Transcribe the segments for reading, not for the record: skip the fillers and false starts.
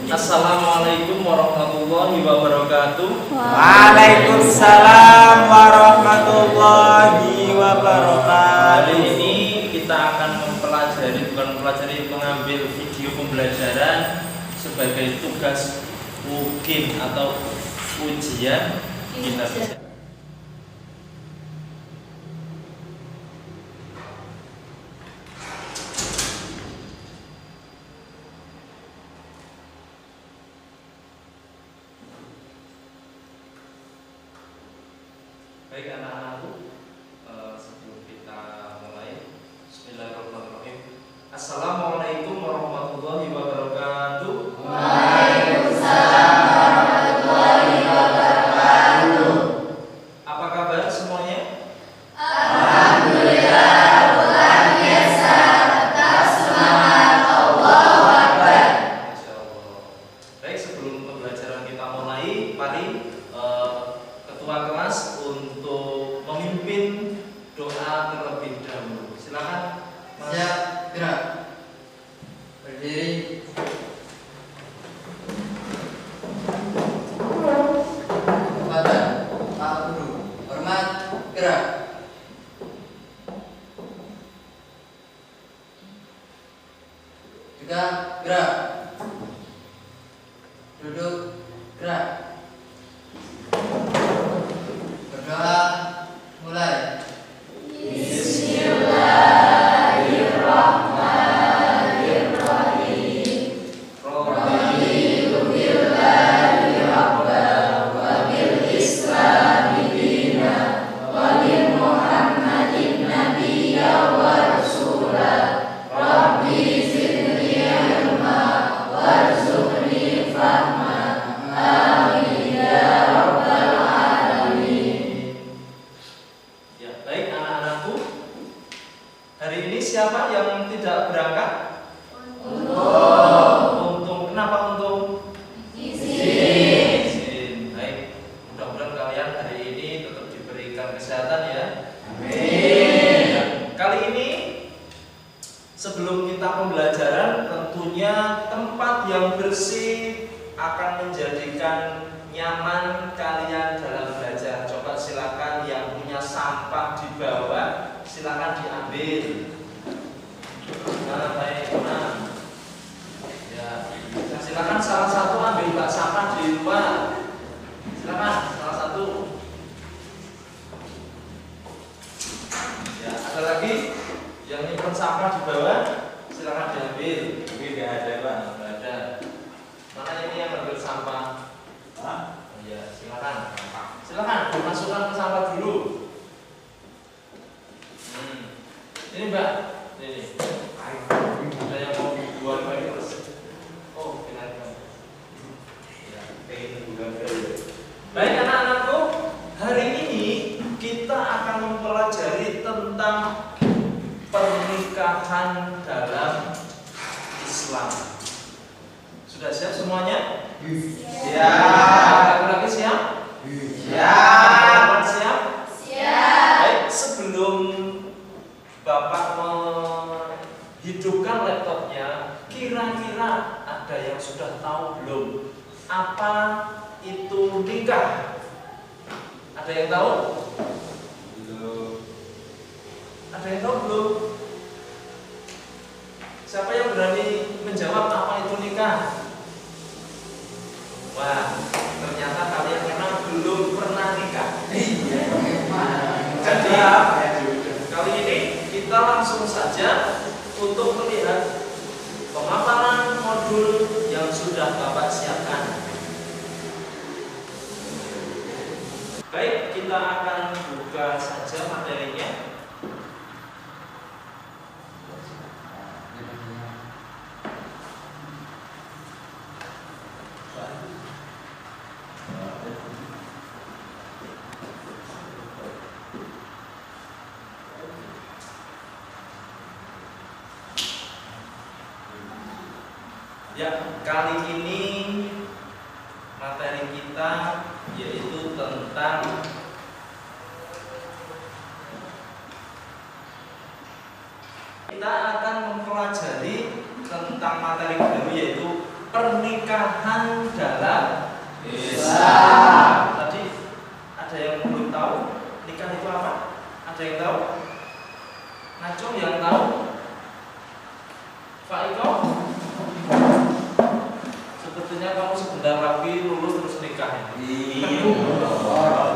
Assalamualaikum warahmatullahi wabarakatuh. Waalaikumsalam warahmatullahi wabarakatuh. Hari ini kita akan mengambil video pembelajaran sebagai tugas UKIM atau ujian kinerja. Baik anak-anakku, sebelum kita mulai, Bismillahirrahmanirrahim. Assalamualaikum warahmatullahi wabarakatuh. Waalaikumsalam warahmatullahi wabarakatuh. Apa kabar semuanya? Alhamdulillah, luar biasa. Tetap semangat. Allahu Akbar. Insyaallah. Baik, sebelum pembelajaran kita mulai, mari ketua kelas untuk memimpin doa terlebih dahulu. Silakan. Mas. Siap, gerak. Berdiri. Kepada Pak Guru, hormat, gerak. Juga gerak. Duduk, gerak. Berdoa, mulai. Ya, baik anak-anakku. Hari ini siapa yang tidak berangkat? Untung. Kenapa untung? Izin. Baik. Mudah-mudahan kalian hari ini tetap diberikan kesehatan ya. Amin. Ya, kali ini sebelum kita pembelajaran, tentunya tempat yang bersih akan menjadikan nyaman kalian dalam belajar. Coba silakan yang punya sampah di bawah, silakan diambil. Nah, baik, nah. Ya, silakan salah satu ambil bak sampah di luar. Silakan salah satu. Ya, ada lagi yang nyimpen sampah di bawah, silakan diambil. Ini nggak ada, Pak. Nggak ada. Mana ini yang ambil sampah? Hah? Oh iya, silakan. Silakan dimasukkan ke sampah dulu. Ini Mbak, ini. Ada yang mau buat lagi terus? Oh, kenapa? Ya, pengen bukan dulu. Baik anak-anakku, hari ini kita akan mempelajari tentang pernikahan dalam Islam. Sudah siap semuanya? Ya. Lagi siap? Ya. Teman-teman siap? Siap. Baik, sebelum Bapak menghidupkan laptopnya, kira-kira ada yang sudah tahu belum apa itu nikah? Ada yang tahu? Belum. Ada yang tahu belum? Siapa yang berani menjawab apa itu nikah? Wah, ternyata kalian memang belum pernah nikah. Jadi kali ini kita langsung saja untuk melihat pemaparan modul yang sudah Bapak siapkan. Baik, kita akan buka saja materinya. Ya, kali ini materi kita yaitu tentang kita akan mempelajari tentang materi baru yaitu pernikahan dalam Islam. Tadi ada yang belum tahu nikah itu apa? Ada yang tahu? Ngacung yang tahu? Pak Iko? Sepertinya kamu sebentar lagi lulus terus nikah. Iya.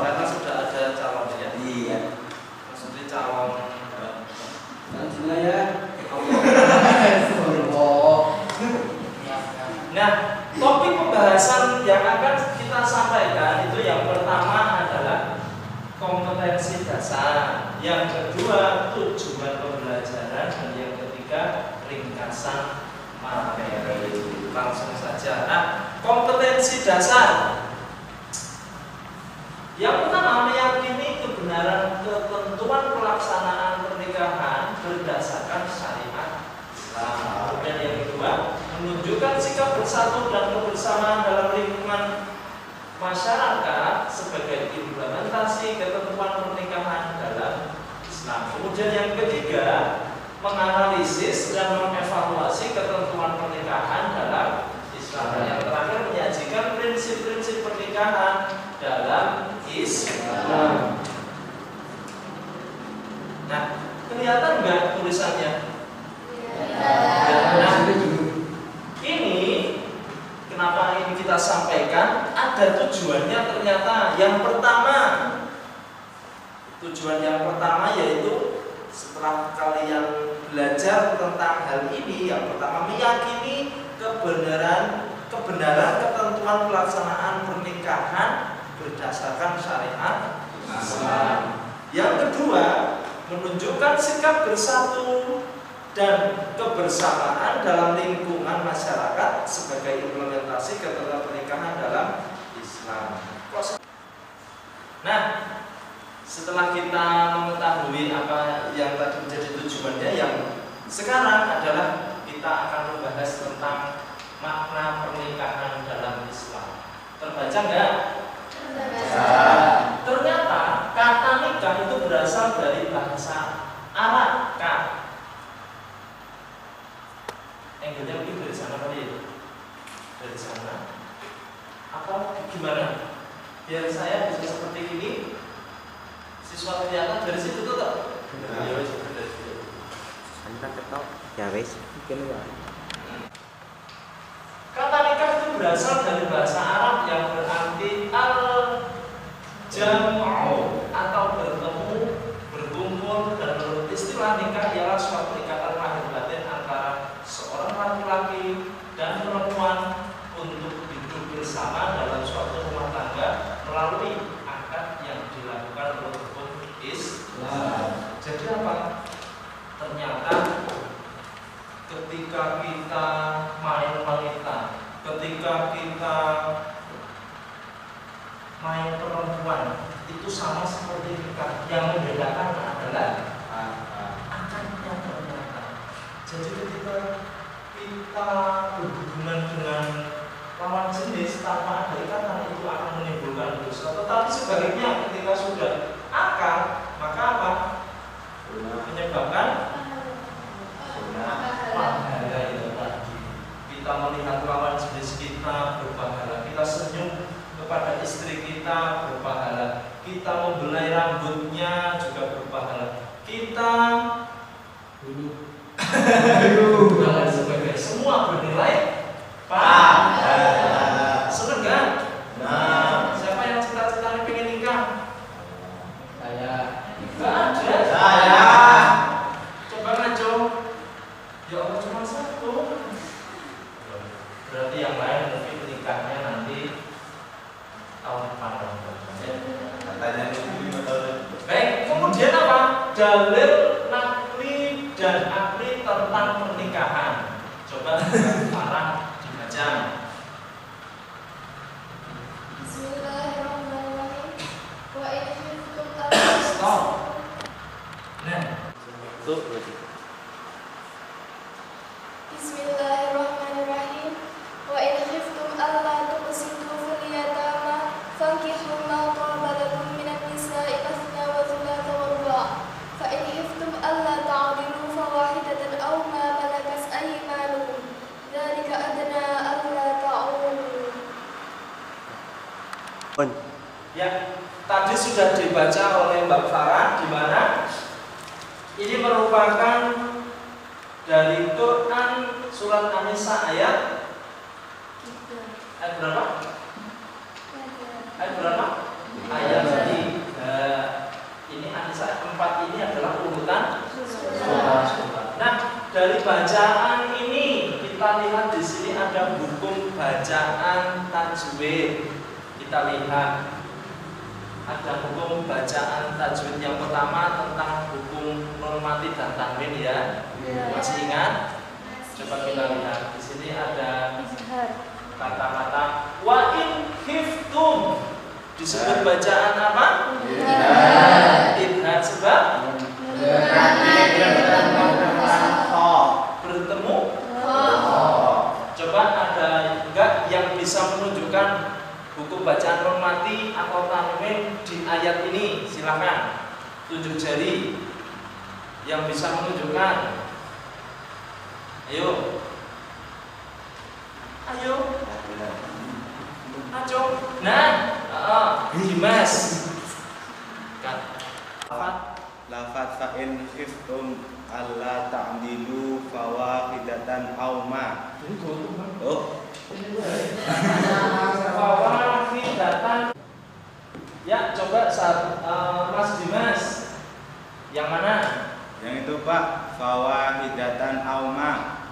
Karena sudah ada calonnya. Iya. Maksudnya calon. Langsung aja. Nah, topik pembahasan yang akan kita sampaikan itu yang pertama adalah kompetensi dasar, yang kedua tujuan pembelajaran, dan yang ketiga ringkasan materi. Langsung saja. Nah, kompetensi dasar. Yang pertama, meyakini kebenaran ketentuan pelaksanaan pernikahan berdasarkan syariat Islam. Kemudian yang kedua, menunjukkan sikap bersatu dan kebersamaan dalam lingkungan masyarakat sebagai implementasi ketentuan pernikahan dalam Islam. Kemudian yang ketiga, menganalisis dan mengevaluasi ketentuan pernikahan dalam Islam. Dan yang terakhir, menyajikan prinsip-prinsip pernikahan dalam Islam. Nah, kelihatan nggak tulisannya? Nah, ini kenapa ini kita sampaikan? Ada tujuannya ternyata. Yang pertama, tujuan yang pertama yaitu setelah kalian belajar tentang hal ini, yang pertama meyakini kebenaran ketentuan pelaksanaan pernikahan berdasarkan syariat Islam. Yang kedua, menunjukkan sikap bersatu dan kebersamaan dalam lingkungan masyarakat sebagai implementasi ketentuan pernikahan dalam Islam. Nah, setelah kita mengetahui apa yang tadi menjadi tujuannya, yang sekarang adalah kita akan membahas tentang makna pernikahan dalam Islam. Terbaca enggak? Ternyata kata nikah itu berasal dari bahasa Arab. Angle-nya mungkin dari sana kali ya? Dari sana? Atau gimana? Biar saya bisa seperti ini, siswa kelihatan dari situ tuh tak? Ya wes, dari situ. Anda ketok, ya wes, mungkin ya. Kata nikah itu berasal dari bahasa Arab yang berarti al-jam'u atau bertemu, berkumpul, dan menurut istilah nikah ialah suatu ikatan lahir batin antara seorang laki-laki dan perempuan untuk hidup bersama dalam suatu rumah tangga melalui akad yang dilakukan oleh hukum Islam. Jadi apa? Ternyata ketika kita main wanita, ketika kita main perempuan, itu sama seperti nikah. Yang membedakan adalah akadnya ternyata. Jadi ketika kita berhubungan dengan lawan jenis tanpa ada ikatan, itu akan menimbulkan dosa. Tetapi sebaliknya, ketika sudah akad, maka apa? Menyebabkan pahala itu tadi. Kita melihat lawan jenis kita berpahala, kita senyum kepada istri kita berpahala, kita membelai rambutnya juga berpahala, kita dan sebagainya, semua bernilai pahala. Seneng kan? Nah, siapa yang cita-citanya pengen nikah? Saya. Gak ada. Saya. Coba ngaco. Ya Allah, cuma satu. Berarti yang lain mungkin nikahnya nanti tahun depan. Katanya 5 tahun. Baik, kemudian apa? Dalil nakli dan akli tentang pernikahan. Coba Farah dibaca. Bismillahirrahmanirrahim. Wa in khiftum Stop. Nah, Tuh, berarti. Bismillahirrahmanirrahim. Wa in khiftum alla tuqsitu fil yatama fankihu ma taba lakum minan nisa'i mathna wa thulatha wa ruba'. Fa in khiftum alla ta'dilu fawahidatan aw ma malakat aymanukum. Ya, tadi sudah dibaca oleh Mbak Farah, di mana ini merupakan dari Quran surat An-Nisa ayat berapa? Ayat berapa? Ayat 3. Ini An-Nisa 4 ini adalah urutan surah. Nah, dari bacaan ini kita lihat di sini ada hukum bacaan tajwid. Kita lihat ada hukum bacaan tajwid. Yang pertama tentang hukum normatif dan tanwin ya. Masih ingat? Coba kita lihat. Di sini ada kata-kata wa in khiftum. Disebut bacaan apa? Idhar. Sebab bertemu. Coba ada enggak yang bisa menunjukkan hukum bacaan normatif atau tanwin di ayat ini? Silakan tunjuk jari yang bisa menunjukkan. Ayo. Ayo. Nah, Dimas. Lafat fa'in khiftum alla ta'dilu fawahidatan aw ma. Oh. Fawahidatan. Ya, coba Mas Dimas. Yang mana? Yang itu Pak, fawahidatan aw ma.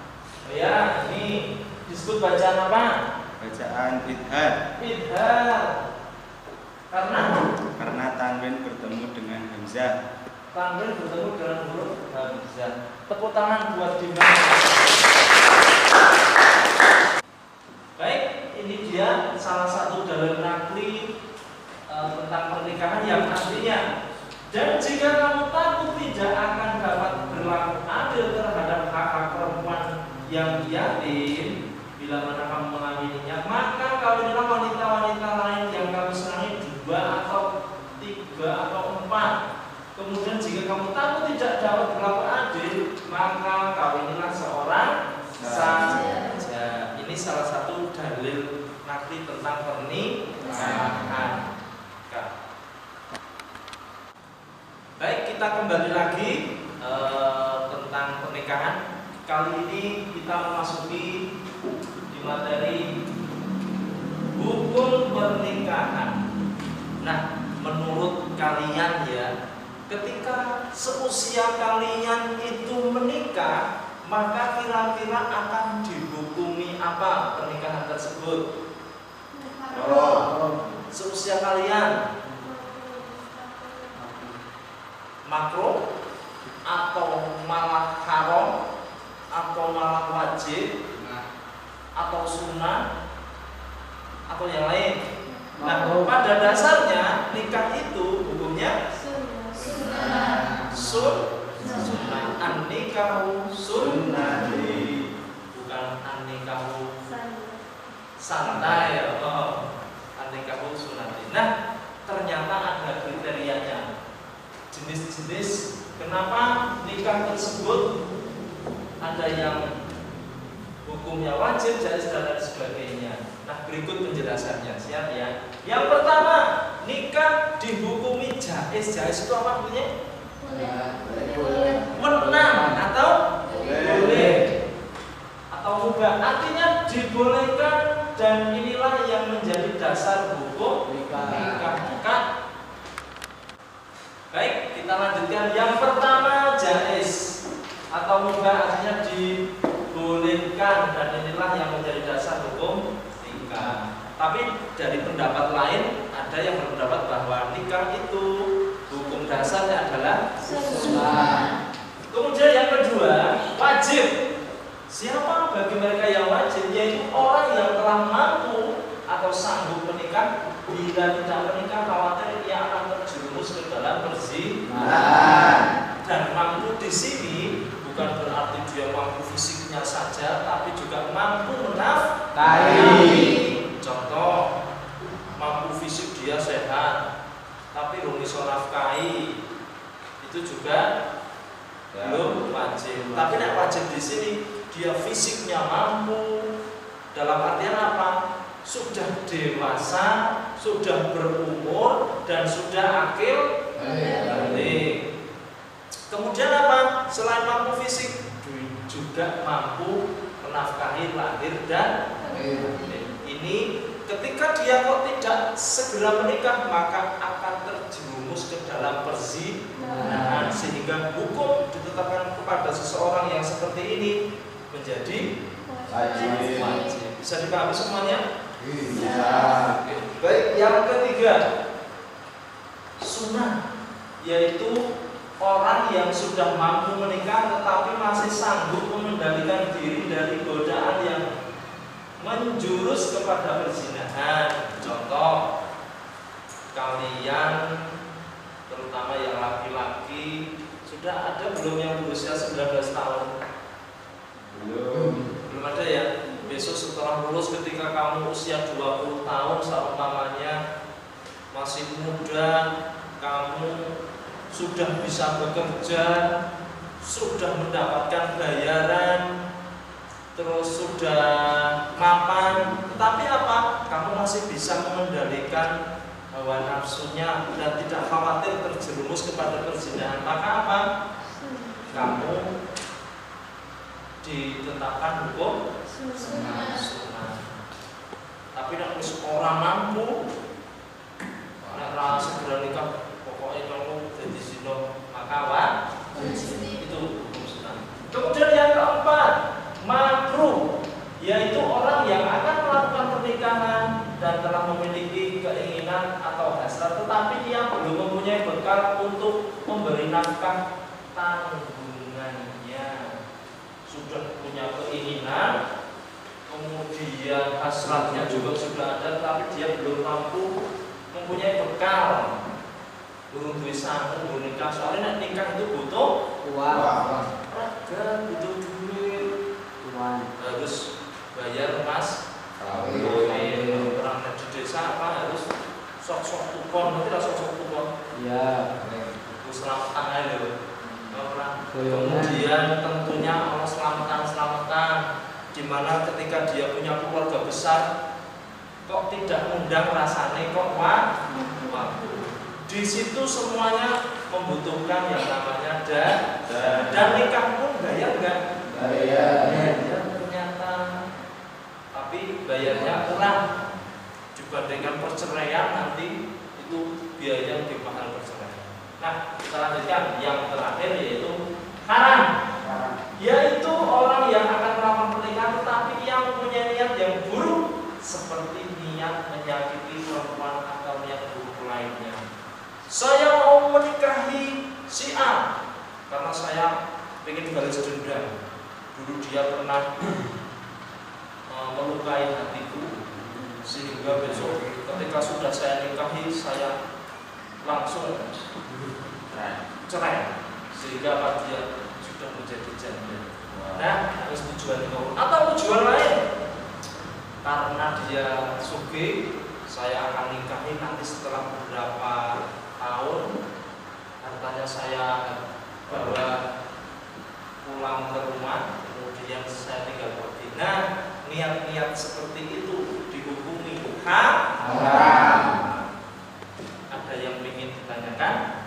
Oh ya, ini disebut bacaan apa? Bacaan idhar. Idhar. Karena Tanwin bertemu dengan hamzah. tanwin bertemu dengan huruf hamzah. Tepuk tangan buat Dimas. Baik, ini dia salah satu dalil nakli tentang pernikahan yang artinya, dan jika kamu takut tidak akan dapat berlaku adil terhadap hak-hak perempuan yang yatim, bila mana kamu mengamininya, maka kawinilah wanita-wanita lain yang kamu senangi 2 atau 3 atau 4. Kemudian jika kamu takut tidak dapat berlaku adil, maka kawinilah seorang saja. Ini salah satu dalil nakli tentang pernikahan. Baik, kita kembali lagi tentang pernikahan. Kali ini kita memasuki di materi hukum pernikahan. Nah, menurut kalian ya, ketika seusia kalian itu menikah, maka kira-kira akan dihukumi apa pernikahan tersebut? Seusia kalian makruh atau malah haram atau malah wajib atau sunnah atau yang lain. Nah, pada dasarnya nikah itu hukumnya sunnah. An-nikahu sunnati, bukan an-nikahu santai. An-nikahu sunnati. Nah, ternyata ada kriterianya. Jenis-jenis kenapa nikah tersebut ada yang hukumnya wajib, jaiz dan lain sebagainya. Nah, berikut penjelasannya. Siap ya. Yang pertama, nikah dihukumi jaiz. Jaiz itu apa artinya? Menang atau boleh atau mubah. Artinya dibolehkan, dan inilah yang menjadi dasar hukum nikah. Baik, kita lanjutkan. Yang pertama, jaiz atau mubah, artinya dibolehkan, dan inilah yang menjadi dasar hukum nikah. Tapi dari pendapat lain ada yang berpendapat bahwa nikah itu hukum dasarnya adalah sunnah. Kemudian yang kedua, wajib. Siapa bagi mereka yang wajib? Yaitu orang yang telah mampu atau sanggup menikah. Bila tidak menikah, khawatir ia akan terjerumus ke dalam perzinahan. Dan mampu di sini bukan berarti dia mampu fisiknya saja, tapi juga mampu menafkahi. Contoh, mampu fisik dia sehat, tapi belum bisa nafkahi, itu juga belum wajib. Tapi nek wajib di sini dia fisiknya mampu, dalam artian apa? sudah dewasa, sudah berumur, dan sudah akil balik. Kemudian apa? Selain mampu fisik, juga mampu menafkahi lahir dan ini ketika dia kok tidak segera menikah, maka akan terjerumus ke dalam perzinahan, sehingga hukum ditetapkan kepada seseorang yang seperti ini menjadi wajib. Bisa dipahami semuanya? Bisa. Baik, yang ketiga, sunnah, yaitu orang yang sudah mampu menikah tetapi masih sanggup mengendalikan diri dari godaan yang menjurus kepada perzinahan. Contoh, kalian terutama yang laki-laki sudah ada belum yang berusia 19 tahun? Belum ada ya? Besok setelah lulus ketika kamu usia 20 tahun seumpamanya masih muda, kamu sudah bisa bekerja, sudah mendapatkan bayaran, terus sudah mapan, tapi apa? Kamu masih bisa mengendalikan hawa nafsunya dan tidak khawatir terjerumus kepada perzinahan. Maka apa? Kamu ditetapkan hukum sunnah. Tapi nek wis ora mampu, nek ora segera nikah, pokoknya kamu jadi zina, maka itu hukum sunnah. Kemudian yang keempat, makruh, yaitu orang yang akan melakukan pernikahan dan telah memiliki keinginan atau hasrat, tetapi dia belum mempunyai bekal untuk memberi nafkah tanggungannya. Sudah punya keinginan, kemudian hasratnya juga sudah ada, tapi dia belum mampu mempunyai bekal. Burung duwe sangu, burung nikah. Soalnya nikah itu butuh uang, raga, butuh duit, harus bayar mas kawin. Orang di desa apa harus sok-sok kupon, nanti lah sok-sok kupon. iya, Terus selamatan loh. Kemudian tentunya Allah selamatan, dimana ketika dia punya keluarga besar, kok tidak ngundang rasanya kok waktu. Di situ semuanya membutuhkan yang namanya dan nikah pun bayar enggak? Bayar ternyata, tapi bayarnya kurang dibandingkan perceraian, nanti itu biaya lebih mahal perceraian. Nah, kita lanjutkan yang terakhir, yaitu haram, yaitu orang yang akan melakukan pernikahan tetapi yang mempunyai niat yang buruk, seperti niat menyakiti perempuan atau niat buruk lainnya. Saya mau menikahi si A karena saya ingin balas dendam. Dulu dia pernah melukai hatiku, sehingga besok ketika sudah saya nikahi, saya langsung cerai, sehingga apa, dia sudah menjadi janda. Nah, harus tujuan itu atau tujuan lain, karena dia sugih, saya akan nikahi nanti setelah beberapa tahun, hartanya saya bawa pulang ke rumah, kemudian saya tinggal pergi. Nah, niat-niat seperti itu dihukumi haram. Ada yang ingin ditanyakan?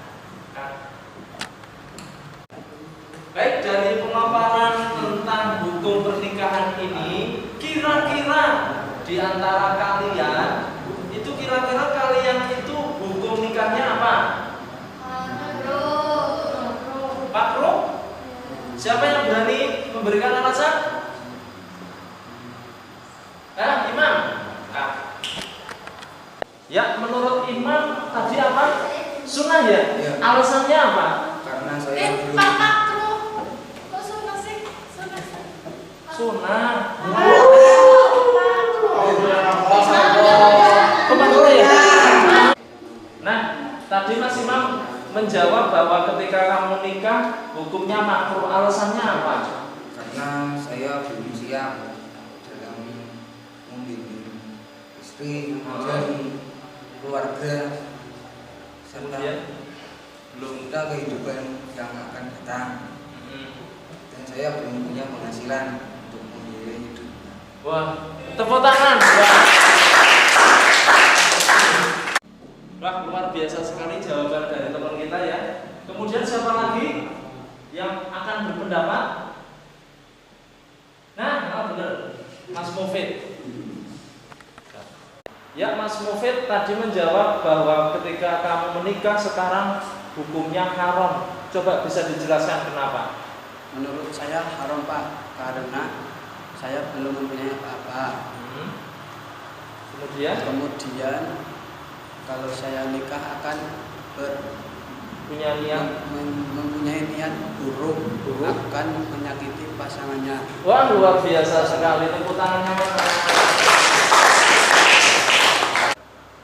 Baik, dari pemaparan tentang hukum pernikahan ini, kira-kira di antara kalian itu hukum nikahnya apa? Makruh. Siapa yang berani memberikan alasan? Imam? Ya, menurut Imam tadi apa? Sunnah ya? Alasannya apa? Karena saya belum Sunnah. Nah, tadi Mas Imam menjawab bahwa ketika kamu nikah hukumnya makruh. Alasannya apa? Karena saya belum siap dalam membimbing istri dan keluarga serta belum ada kehidupan yang akan datang, dan saya belum punya penghasilan untuk membiayai hidupnya. Wah, tepuk tangan. Ya, Mas Mufid tadi menjawab bahwa ketika kamu menikah sekarang hukumnya haram. Coba bisa dijelaskan kenapa? Menurut saya haram Pak, karena saya belum mempunyai apa-apa. Kemudian kalau saya nikah akan punya niat mempunyai niat buruk akan menyakiti pasangannya. Wah, luar biasa sekali. Tepuk tangannya Mas.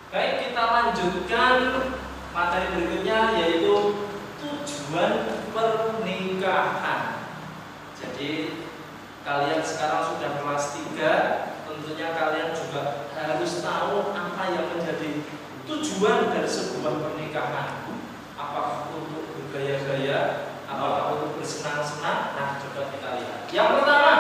Baik, kita lanjutkan materi berikutnya, yaitu tujuan pernikahan. Jadi kalian sekarang sudah kelas 3, tentunya kalian juga harus tahu apa yang menjadi tujuan dari sebuah pernikahan. Apakah untuk bergaya-gaya, apakah untuk bersenang-senang? Nah, coba kita lihat. Yang pertama,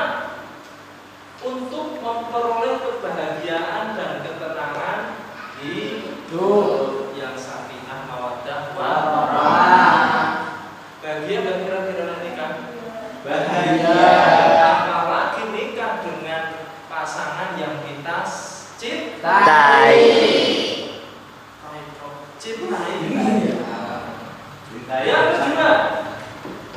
untuk memperoleh kebahagiaan dan ketenangan hidup yang sakinah mawaddah warahmah. Bahagia dan kira-kira nikah? Bahagia. Apalagi nikah dengan pasangan yang kita cintai. Yang kedua,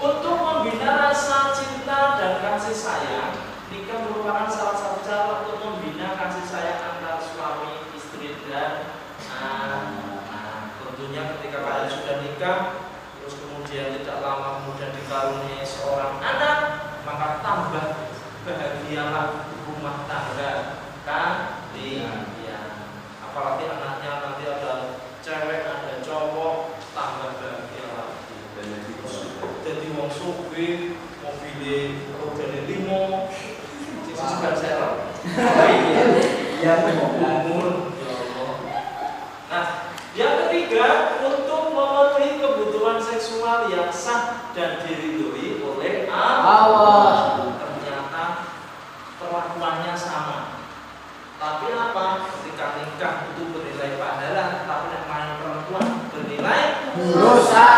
untuk membina rasa cinta dan kasih sayang, nikah merupakan salah satu cara untuk membina kasih sayang antara suami, istri, dan anak. Tentunya ketika kalian sudah nikah, terus kemudian tidak lama kemudian dikaruniai seorang anak, maka tambah bahagialah rumah tangga kalian. Apalagi anaknya nanti ada cewek, ada cowok, tambah bahagia lagi. Jadi wong sugih, mobilnya rodane 5, sisi sebelah serep. Ya umur. Nah, yang ketiga, untuk memenuhi kebutuhan seksual yang sah dan diridhoi oleh Allah. Ternyata perlakuannya sama. Tapi apa? Ketika nikah itu bernilai pahala, tapi yang main perempuan bernilai dosa.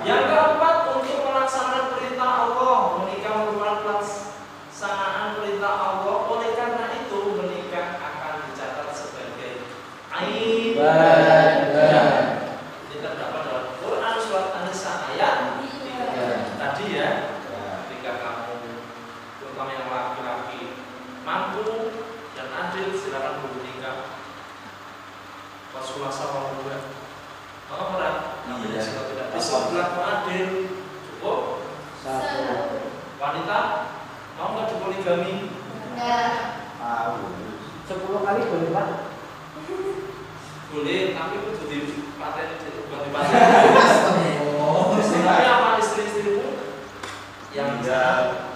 Yang keempat, untuk melaksanakan perintah Allah, menikah merupakan pelaksanaan perintah Allah. Oleh karena itu, menikah akan dicatat sebagai ibadah. Ini terdapat dalam Quran surat An-Nisa ayat 3. Tadi ya, ketika kamu, terutama yang laki-laki, mampu dan adil, silakan bernikah. Rasulullah SAW. Kalau berat, namanya sila tidak bisa berlaku adil. Cukup. Wanita mau nggak dipoligami? Enggak. 10 kali boleh Pak? Boleh, tapi itu jadi paten, bukan di paten. Tapi apa istri-istrimu yang meninggal?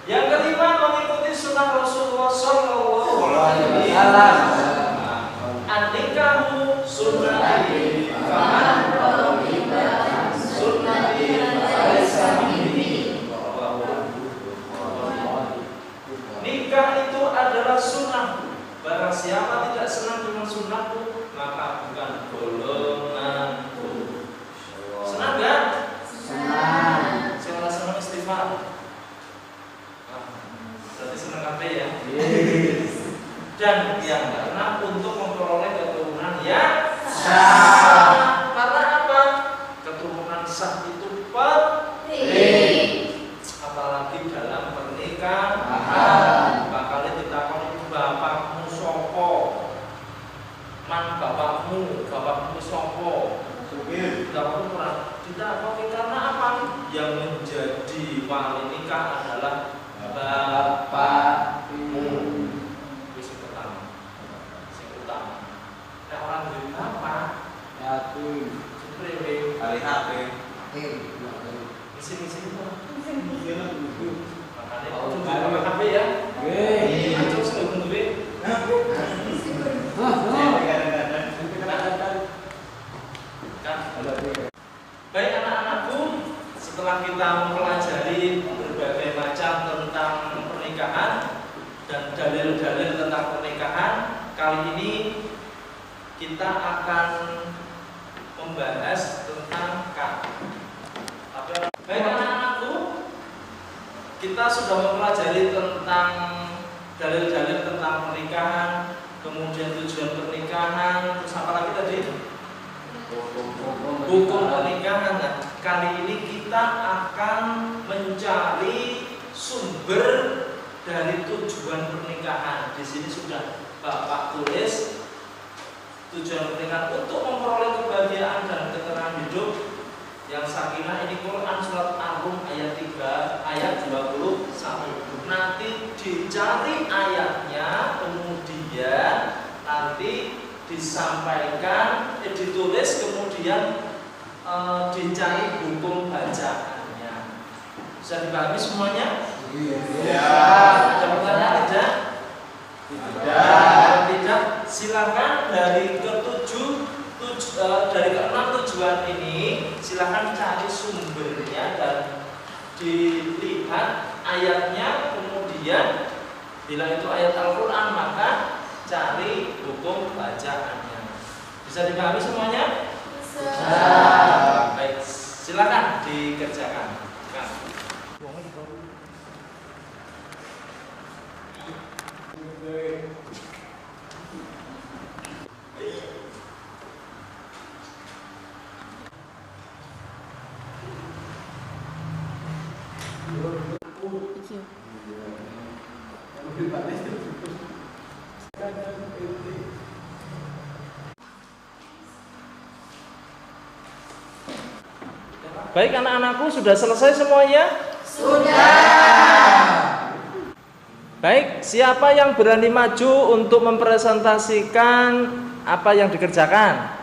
Yang kelima, mengikuti sunnah Rasulullah SAW. An-nikahu sunnati faman raghiba sunnati falaysa minni. Nikah itu adalah sunnah. Barang siapa tidak senang dengan sunnahku, maka bukan golonganku. Senang gak? Senang. Siapa senang istighfar? Berarti senang kabeh ya. Dan yang karena untuk memperoleh keturunan yang sah. Karena apa? Keturunan sah itu penting. Apalagi dalam pernikahan. Bakal ditakoni bapakmu sopo? Man bapakmu sopo? Bapakmu pernah ditakoni karena apa? Yang menjadi wali nikah adalah bapakmu. Orang duit apa? Yatim. Ciprewe. Kali HP. Misi itu. Makanya coba HP ya. Acung sebelum duit. Baik anak-anakku, setelah kita mempelajari berbagai macam tentang pernikahan dan dalil-dalil tentang pernikahan, kali ini kita akan membahas tentang baik anak-anakku, kita sudah mempelajari tentang dalil-dalil tentang pernikahan, kemudian tujuan pernikahan, terus apa lagi tadi? Hukum pernikahan. Nah, kali ini kita akan mencari sumber dari tujuan pernikahan. Di sini sudah Bapak tulis tujuan pernikahan untuk memperoleh kebahagiaan dan ketenangan hidup yang sakinah. Ini Quran surat Ar-Rum ayat 3 ayat 21. Nanti dicari ayatnya, kemudian nanti disampaikan, ditulis, kemudian dicari hukum bacaannya. Bisa dipahami semuanya? Iya. Ada pertanyaan tidak? Tidak. Silakan dari dari keenam tujuan ini, silakan cari sumbernya dan dilihat ayatnya, kemudian bila itu ayat Al-Quran maka cari hukum bacaannya. Bisa dipahami semuanya? Bisa. Baik, silakan dikerjakan. Baik, anak-anakku sudah selesai semuanya? Sudah. Baik, siapa yang berani maju untuk mempresentasikan apa yang dikerjakan?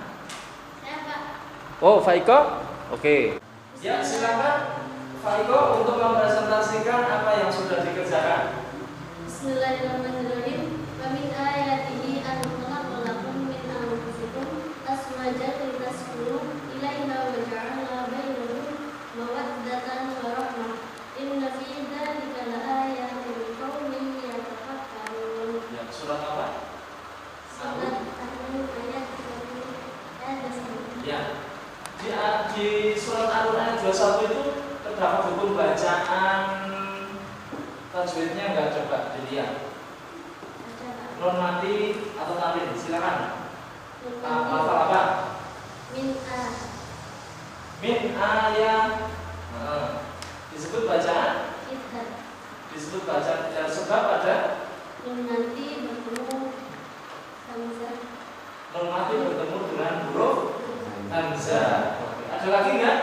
Oh, Faiko? Oke. Ya, silakan Faiko untuk mempresentasikan apa yang sudah dikerjakan. Bismillahirrahmanirrahim. Wa min ayatihi an khalaqa lakum min anfusikum azwajan litaskunu ilaiha wa ja'ala bainakum mawaddatan wa rahmah. Inna fi dzalika laayatin liqaumin yatafakkarun. Ya, surat apa? Surat An-Nur ayat 21. Ya. Di surat An-Nur ayat 21 itu terdapat hukum bacaan tajwidnya, enggak, coba dilihat. Non mati atau tanwin, silakan. Hafal apa? Min ayat. Disebut bacaan? Idhar. Disebut bacaan dan sebab ada Nun nanti bertemu hamzah. non mati bertemu dengan huruf hamzah. Oke. Ada lagi enggak?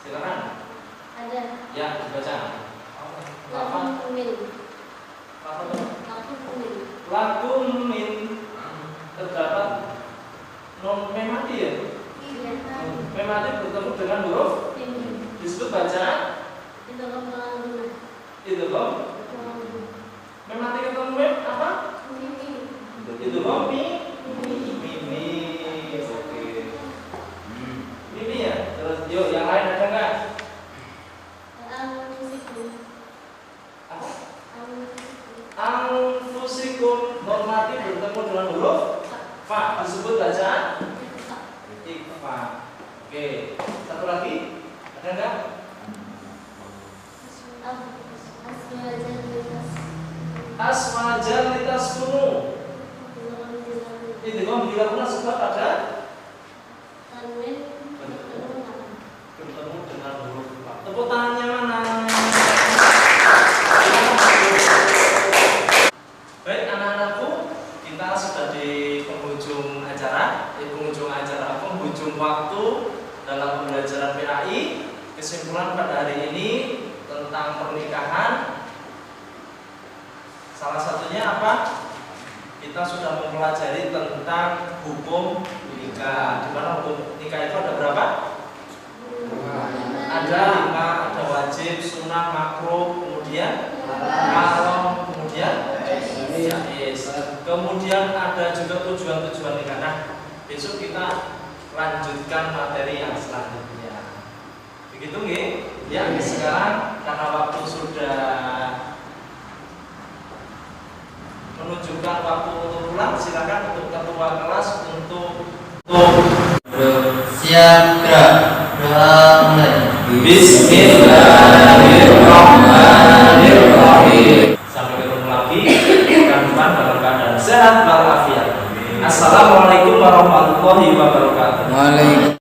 Silakan. Ada Ya, dibaca. lakum min. Apa? Lakum min. Lakum min, terdapat non memati ya. Memati bertemu dengan huruf disebut bacaan itu loh. Memati ketemu mem apa? Itu loh, mimi. Oke. Mimi ya. Terus yuk yang lain ada nggak? Apa? Anfusikum, normatif bertemu dengan huruf fa, disebut bacaan ikfa. Oke, satu lagi ada nggak? Aswajan litaskunu. Itu kan dilakukan sebab ada bertemu dengan huruf fa. Tepuk tangannya mana? Baik, anak-anakku, kita sudah di penghujung waktu dalam pembelajaran PAI. Kesimpulan pada hari ini tentang pernikahan, salah satunya apa? Kita sudah mempelajari tentang hukum nikah. Di mana hukum nikah itu ada berapa? Ada 5, ada wajib, sunnah, makruh, kemudian haram, kemudian jaiz. Kemudian ada juga tujuan-tujuan nikah. Nah, besok kita lanjutkan materi yang selanjutnya. Begitu nggih? Ya, sekarang karena waktu sudah menunjukkan waktu untuk pulang, silakan untuk ketua kelas untuk siap gerak. Mulai. Bismillahirrahmanirrahim. Sampai ketemu lagi pekan depan dalam keadaan sehat walafiat. Assalamualaikum warahmatullahi wabarakatuh. Waalaikumsalam.